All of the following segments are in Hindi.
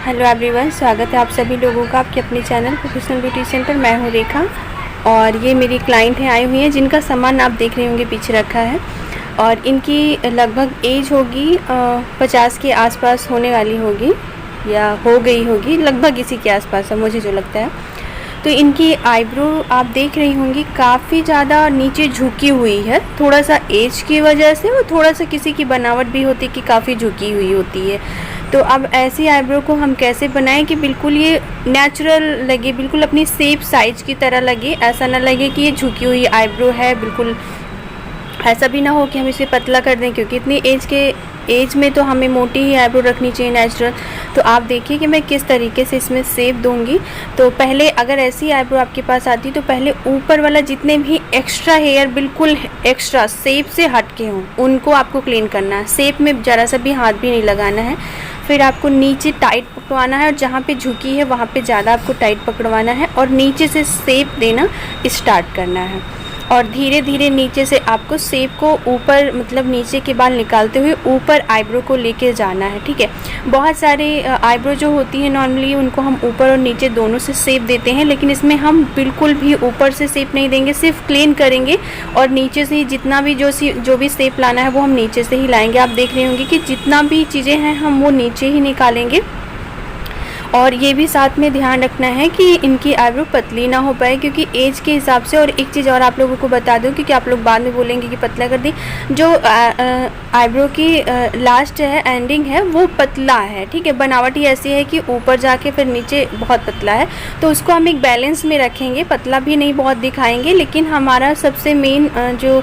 हेलो एवरीवन, स्वागत है आप सभी लोगों का आपके अपने चैनल प्रोफेशनल ब्यूटी सेंटर। मैं हूँ रेखा और ये मेरी क्लाइंट हैं, आई हुई हैं, जिनका सामान आप देख रहे होंगे पीछे रखा है। और इनकी लगभग एज होगी 50 के आसपास होने वाली होगी या हो गई होगी, लगभग इसी के आसपास है मुझे जो लगता है। तो इनकी आईब्रो आप देख रही होंगी काफ़ी ज़्यादा नीचे झुकी हुई है, थोड़ा सा एज की वजह से, वो थोड़ा सा किसी की बनावट भी होती है कि काफ़ी झुकी हुई होती है। तो अब ऐसी आईब्रो को हम कैसे बनाएं कि बिल्कुल ये नेचुरल लगे, बिल्कुल अपनी सेप साइज की तरह लगे, ऐसा ना लगे कि ये झुकी हुई आईब्रो है। बिल्कुल ऐसा भी ना हो कि हम इसे पतला कर दें, क्योंकि इतनी एज में तो हमें मोटी ही आईब्रो रखनी चाहिए, नेचुरल। तो आप देखिए कि मैं किस तरीके से इसमें शेप दूंगी। तो पहले अगर ऐसी आईब्रो आपके पास आती तो पहले ऊपर वाला जितने भी एक्स्ट्रा हेयर बिल्कुल एक्स्ट्रा शेप से हट के हों उनको आपको क्लीन करना है। शेप में ज़रा सा भी हाथ भी नहीं लगाना है। फिर आपको नीचे टाइट पकड़वाना है और जहाँ पे झुकी है वहाँ पे ज़्यादा आपको टाइट पकड़वाना है और नीचे से शेप देना स्टार्ट करना है। और धीरे धीरे नीचे से आपको शेप को ऊपर, मतलब नीचे के बाल निकालते हुए ऊपर आईब्रो को लेके जाना है, ठीक है। बहुत सारे आईब्रो जो होती है नॉर्मली उनको हम ऊपर और नीचे दोनों से शेप देते हैं, लेकिन इसमें हम बिल्कुल भी ऊपर से शेप नहीं देंगे, सिर्फ क्लीन करेंगे और नीचे से ही जितना भी जो भी शेप लाना है वो हम नीचे से ही लाएंगे। आप देख रहे होंगे कि जितना भी चीज़ें हैं हम वो नीचे ही निकालेंगे। और ये भी साथ में ध्यान रखना है कि इनकी आईब्रो पतली ना हो पाए, क्योंकि एज के हिसाब से। और एक चीज़ और आप लोगों को बता दूं, क्योंकि आप लोग बाद में बोलेंगे कि पतला कर दी, जो आईब्रो की लास्ट है, एंडिंग है, वो पतला है, ठीक है। बनावट ही ऐसी है कि ऊपर जाके फिर नीचे बहुत पतला है, तो उसको हम एक बैलेंस में रखेंगे, पतला भी नहीं बहुत दिखाएंगे। लेकिन हमारा सबसे मेन जो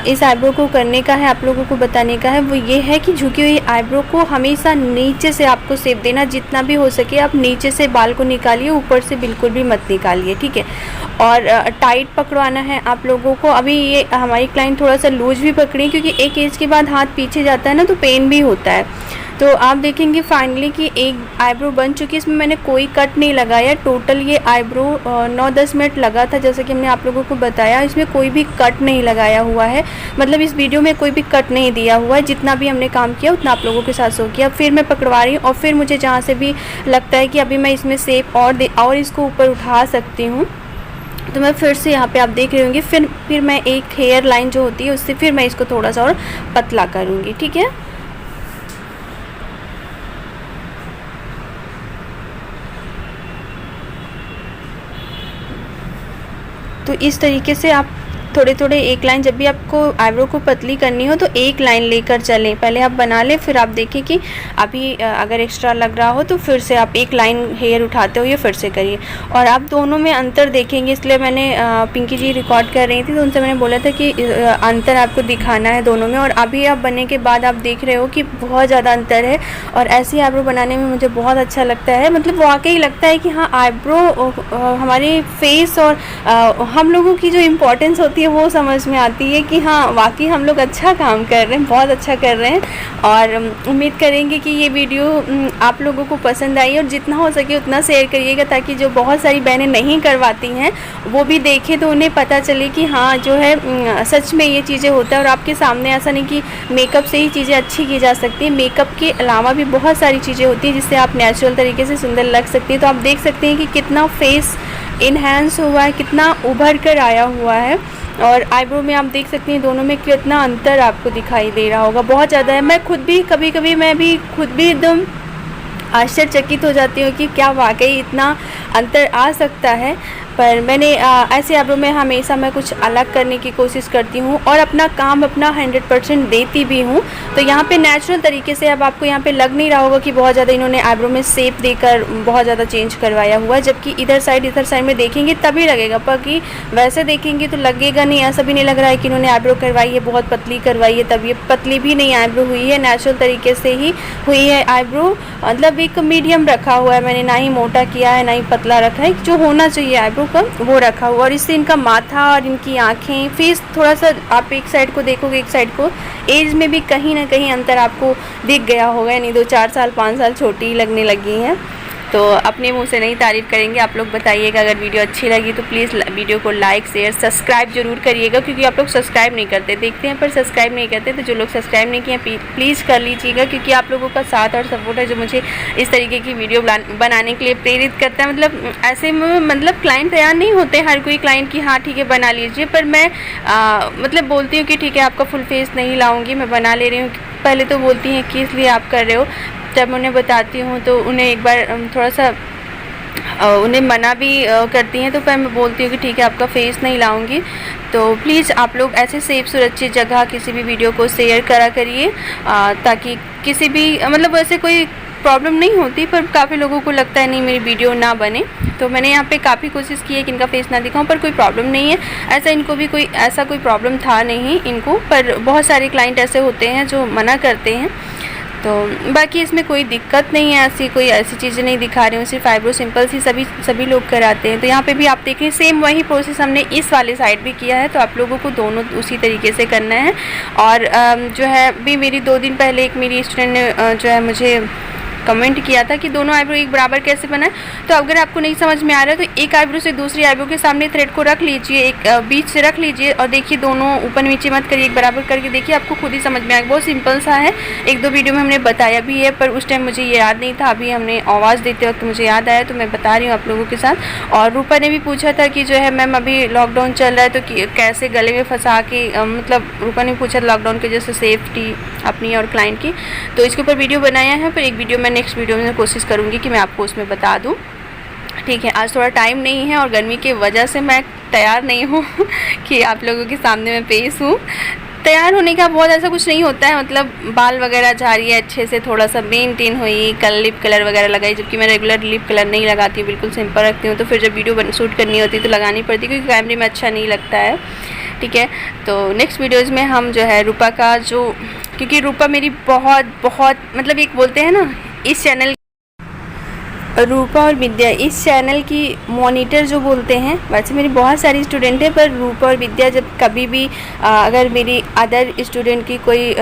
इस आईब्रो को करने का है, आप लोगों को बताने का है, वो ये है कि झुकी हुई आईब्रो को हमेशा नीचे से आपको शेप देना, जितना भी हो सके आप नीचे से बाल को निकालिए, ऊपर से बिल्कुल भी मत निकालिए, ठीक है। और टाइट पकड़वाना है आप लोगों को। अभी ये हमारी क्लाइंट थोड़ा सा लूज भी पकड़ी, क्योंकि एक एज के बाद हाथ पीछे जाता है ना, तो पेन भी होता है। तो आप देखेंगे फाइनली कि एक आईब्रो बन चुकी है, इसमें मैंने कोई कट नहीं लगाया। टोटल ये आईब्रो 9-10 मिनट लगा था, जैसे कि हमने आप लोगों को बताया। इसमें कोई भी कट नहीं लगाया हुआ है, मतलब इस वीडियो में कोई भी कट नहीं दिया हुआ है। जितना भी हमने काम किया उतना आप लोगों के साथ शो किया। फिर मैं पकड़वा रही हूँ और फिर मुझे जहाँ से भी लगता है कि अभी मैं इसमें शेप और इसको ऊपर उठा सकती हूँ, तो मैं फिर से यहाँ पे आप देख रहे होंगे, फिर मैं एक हेयर लाइन जो होती है उससे फिर मैं इसको थोड़ा सा और पतला करूँगी, ठीक है। तो इस तरीके से आप थोड़े थोड़े एक लाइन, जब भी आपको आईब्रो को पतली करनी हो तो एक लाइन लेकर चलें, पहले आप बना लें, फिर आप देखें कि अभी अगर एक्स्ट्रा लग रहा हो तो फिर से आप एक लाइन हेयर उठाते हो ये फिर से करिए। और आप दोनों में अंतर देखेंगे, इसलिए मैंने पिंकी जी रिकॉर्ड कर रही थी तो उनसे मैंने बोला था कि अंतर आपको दिखाना है दोनों में। और अभी आप बनने के बाद आप देख रहे हो कि बहुत ज़्यादा अंतर है। और ऐसी आईब्रो बनाने में मुझे बहुत अच्छा लगता है, मतलब वाकई लगता है कि हाँ, आईब्रो हमारे फेस और हम लोगों की जो इम्पोर्टेंस होती है वो समझ में आती है कि हाँ, वाकई हम लोग अच्छा काम कर रहे हैं, बहुत अच्छा कर रहे हैं। और उम्मीद करेंगे कि ये वीडियो आप लोगों को पसंद आई, और जितना हो सके उतना शेयर करिएगा, ताकि जो बहुत सारी बहनें नहीं करवाती हैं वो भी देखें, तो उन्हें पता चले कि हाँ जो है सच में ये चीज़ें होता है। और आपके सामने ऐसा नहीं कि मेकअप से ही चीज़ें अच्छी की जा सकती हैं, मेकअप के अलावा भी बहुत सारी चीज़ें होती हैं जिससे आप नेचुरल तरीके से सुंदर लग सकती हैं। तो आप देख सकते हैं कि कितना फेस इन्हेंस हुआ है, कितना उभर कर आया हुआ है। और आईब्रो में आप देख सकते हैं दोनों में कितना अंतर आपको दिखाई दे रहा होगा, बहुत ज़्यादा है। मैं खुद भी कभी कभी खुद भी एकदम आश्चर्यचकित हो जाती हूँ कि क्या वाकई इतना अंतर आ सकता है। पर मैंने ऐसे आईब्रो में हमेशा मैं कुछ अलग करने की कोशिश करती हूँ और अपना काम अपना 100% देती भी हूँ। तो यहाँ पे नेचुरल तरीके से अब आपको यहाँ पे लग नहीं रहा होगा कि बहुत ज़्यादा इन्होंने आईब्रो में शेप देकर बहुत ज़्यादा चेंज करवाया हुआ है, जबकि इधर साइड में देखेंगे तभी लगेगा, बाकी वैसे देखेंगे तो लगेगा नहीं। ऐसा भी नहीं लग रहा है कि इन्होंने आईब्रो करवाई है, बहुत पतली करवाई है, तब ये पतली भी नहीं आईब्रो हुई है, नेचुरल तरीके से ही हुई है आईब्रो। मतलब एक मीडियम रखा हुआ है मैंने, ना ही मोटा किया है ना ही पतला रखा है, जो होना चाहिए आईब्रो का वो रखा हुआ। और इससे इनका माथा और इनकी आँखें, फेस थोड़ा सा आप एक साइड को देखोगे, एक साइड को एज में भी कहीं ना कहीं अंतर आपको दिख गया होगा, यानी 2-4 साल 5 साल छोटी लगने लगी हैं। तो अपने मुंह से नहीं तारीफ़ करेंगे, आप लोग बताइएगा। अगर वीडियो अच्छी लगी तो प्लीज़ वीडियो को लाइक शेयर सब्सक्राइब जरूर करिएगा, क्योंकि आप लोग सब्सक्राइब नहीं करते, देखते हैं पर सब्सक्राइब नहीं करते। तो जो लोग सब्सक्राइब नहीं किए प्लीज़ कर लीजिएगा, क्योंकि आप लोगों का साथ और सपोर्ट है जो मुझे इस तरीके की वीडियो बनाने के लिए प्रेरित करता है। मतलब ऐसे में मतलब क्लाइंट तैयार नहीं होते हर कोई क्लाइंट की हाँ ठीक है बना लीजिए, पर मैं मतलब बोलती हूँ कि ठीक है आपका फुल फेस नहीं लाऊंगी, मैं बना ले रही हूँ। पहले तो बोलती हैं कि इसलिए आप कर रहे हो, जब उन्हें बताती हूँ तो उन्हें एक बार थोड़ा सा उन्हें मना भी करती हैं, तो फिर मैं बोलती हूँ कि ठीक है आपका फेस नहीं लाऊंगी। तो प्लीज़ आप लोग ऐसे सेफ सुरक्षित जगह किसी भी वीडियो को शेयर करा करिए, ताकि किसी भी मतलब वैसे कोई प्रॉब्लम नहीं होती, पर काफ़ी लोगों को लगता है नहीं मेरी वीडियो ना बने। तो मैंने यहाँ पे काफ़ी कोशिश की है कि इनका फेस ना दिखाऊं, पर कोई प्रॉब्लम नहीं है। ऐसा इनको भी कोई ऐसा कोई प्रॉब्लम था नहीं इनको, पर बहुत सारे क्लाइंट ऐसे होते हैं जो मना करते हैं। तो बाकी इसमें कोई दिक्कत नहीं है, ऐसी कोई ऐसी चीज़ें नहीं दिखा रही हूँ, सिर्फ आईब्रो सिंपल सी सभी लोग कराते हैं। तो यहाँ पे भी आप देख रहे हैं सेम वही प्रोसेस हमने इस वाले साइड भी किया है, तो आप लोगों को दोनों उसी तरीके से करना है। और जो है भी मेरी 2 दिन पहले एक मेरी स्टूडेंट ने जो है मुझे कमेंट किया था कि दोनों आईब्रो एक बराबर कैसे बनाए। तो अगर आपको नहीं समझ में आ रहा है तो एक आईब्रो से दूसरी आईब्रो के सामने थ्रेड को रख लीजिए, एक बीच से रख लीजिए और देखिए दोनों ऊपर नीचे मत करिए, एक बराबर करके देखिए, आपको खुद ही समझ में आएगा। बहुत सिंपल सा है, 1-2 वीडियो में हमने बताया भी है, पर उस टाइम मुझे ये याद नहीं था। अभी हमने आवाज़ देते वक्त मुझे याद आया तो मैं बता रही हूँ आप लोगों के साथ। और रूपा ने भी पूछा था कि जो है मैम अभी लॉकडाउन चल रहा है तो कैसे गले में फंसा के मतलब रूपा ने पूछा लॉकडाउन की वजह से सेफ्टी अपनी और क्लाइंट की, तो इसके ऊपर वीडियो बनाया है। पर एक वीडियो मैं नेक्स्ट वीडियो में कोशिश करूँगी कि मैं आपको उसमें बता दूँ। ठीक है, आज थोड़ा टाइम नहीं है और गर्मी की वजह से मैं तैयार नहीं हूँ कि आप लोगों के सामने मैं पेश हूँ। तैयार होने का बहुत ऐसा कुछ नहीं होता है, मतलब बाल वगैरह झाड़िए अच्छे से, थोड़ा सा मेंटेन हुई, कल लिप कलर वगैरह लगाई, जबकि मैं रेगुलर लिप कलर नहीं लगाती हूँ, बिल्कुल सिंपल रखती हूँ। तो फिर जब वीडियो शूट करनी होती है तो लगानी पड़ती है, क्योंकि कैमरे में अच्छा नहीं लगता है। ठीक है, तो नेक्स्ट वीडियोज़ में हम जो है रूपा का जो, क्योंकि रूपा मेरी बहुत मतलब एक बोलते हैं ना इस चैनल, रूपा और विद्या इस चैनल की मॉनिटर जो बोलते हैं। वैसे मेरी बहुत सारी स्टूडेंट है, पर रूपा और विद्या जब कभी भी अगर मेरी अदर स्टूडेंट की कोई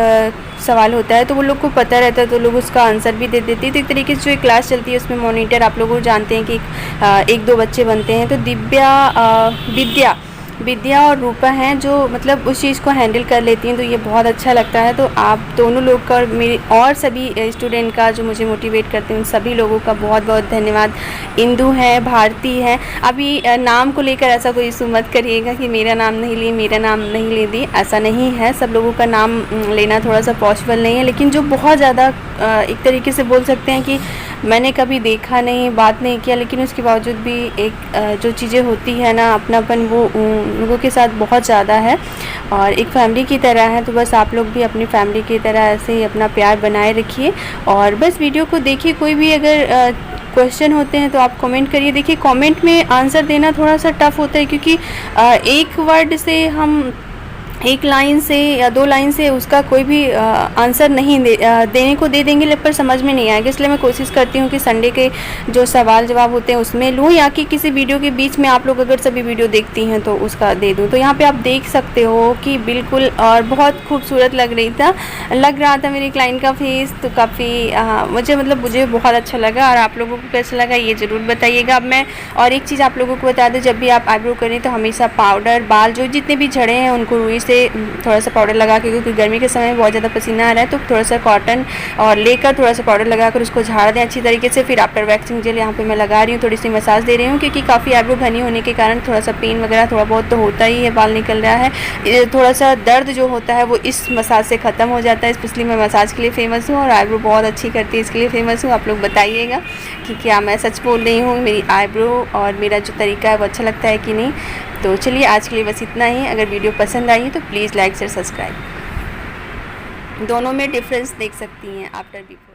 सवाल होता है तो वो लोग को पता रहता है, तो लोग उसका आंसर भी दे देती है। तो एक तरीके से जो एक क्लास चलती है उसमें मॉनिटर आप लोग जानते हैं कि 1-2 बच्चे बनते हैं। तो विद्या और रूपा हैं जो मतलब उस चीज़ को हैंडल कर लेती हैं, तो ये बहुत अच्छा लगता है। तो आप दोनों लोग का और मेरी और सभी स्टूडेंट का जो मुझे मोटिवेट करते हैं उन सभी लोगों का बहुत बहुत धन्यवाद। इंदु है, भारती है, अभी नाम को लेकर ऐसा कोई इशू मत करिएगा कि मेरा नाम नहीं लिए, मेरा नाम नहीं ले दी, ऐसा नहीं है। सब लोगों का नाम लेना थोड़ा सा पॉसिबल नहीं है, लेकिन जो बहुत ज़्यादा एक तरीके से बोल सकते हैं कि मैंने कभी देखा नहीं, बात नहीं किया, लेकिन उसके बावजूद भी एक जो चीज़ें होती है ना अपनापन, वो लोगों के साथ बहुत ज़्यादा है और एक फैमिली की तरह है। तो बस आप लोग भी अपनी फैमिली की तरह ऐसे ही अपना प्यार बनाए रखिए और बस वीडियो को देखिए। कोई भी अगर क्वेश्चन होते हैं तो आप कमेंट करिए। देखिए कमेंट में आंसर देना थोड़ा सा टफ होता है, क्योंकि एक वर्ड से हम 1 लाइन से या 2 लाइन से उसका कोई भी आंसर नहीं देने को दे देंगे, पर समझ में नहीं आएगा। इसलिए मैं कोशिश करती हूँ कि संडे के जो सवाल जवाब होते हैं उसमें लूँ, या कि किसी वीडियो के बीच में आप लोग अगर सभी वीडियो देखती हैं तो उसका दे दूँ। तो यहाँ पे आप देख सकते हो कि बिल्कुल और बहुत खूबसूरत लग रहा था मेरी क्लाइंट का फेस। तो काफ़ी मुझे बहुत अच्छा लगा, और आप लोगों को कैसा लगा ये ज़रूर बताइएगा। अब मैं और एक चीज़ आप लोगों को बता दूँ, जब भी आप आईब्रो करें तो हमेशा पाउडर, बाल जो जितने भी झड़े हैं उनको रुई से थोड़ा सा पाउडर लगा के, क्योंकि गर्मी के समय में बहुत ज़्यादा पसीना आ रहा है, तो थोड़ा सा कॉटन और लेकर थोड़ा सा पाउडर लगाकर उसको झाड़ दें अच्छी तरीके से। फिर आफ्टर वैक्सिंग जेल यहाँ पे मैं लगा रही हूँ, थोड़ी सी मसाज दे रही हूँ, क्योंकि काफ़ी आईब्रो घनी होने के कारण थोड़ा सा पेन वगैरह थोड़ा बहुत तो होता ही है, बाल निकल रहा है, थोड़ा सा दर्द जो होता है वो इस मसाज से ख़त्म हो जाता है। स्पेशली मैं मसाज के लिए फ़ेमस हूँ और आईब्रो बहुत अच्छी करती है, इसके लिए फ़ेमस हूँ। आप लोग बताइएगा कि क्या मैं सच बोल रही हूँ, मेरी आईब्रो और मेरा जो तरीका है वो अच्छा लगता है कि नहीं। तो चलिए आज के लिए बस इतना ही। अगर वीडियो पसंद आई तो प्लीज़ लाइक शेयर सब्सक्राइब, दोनों में डिफरेंस देख सकती हैं आफ्टर बिफोर।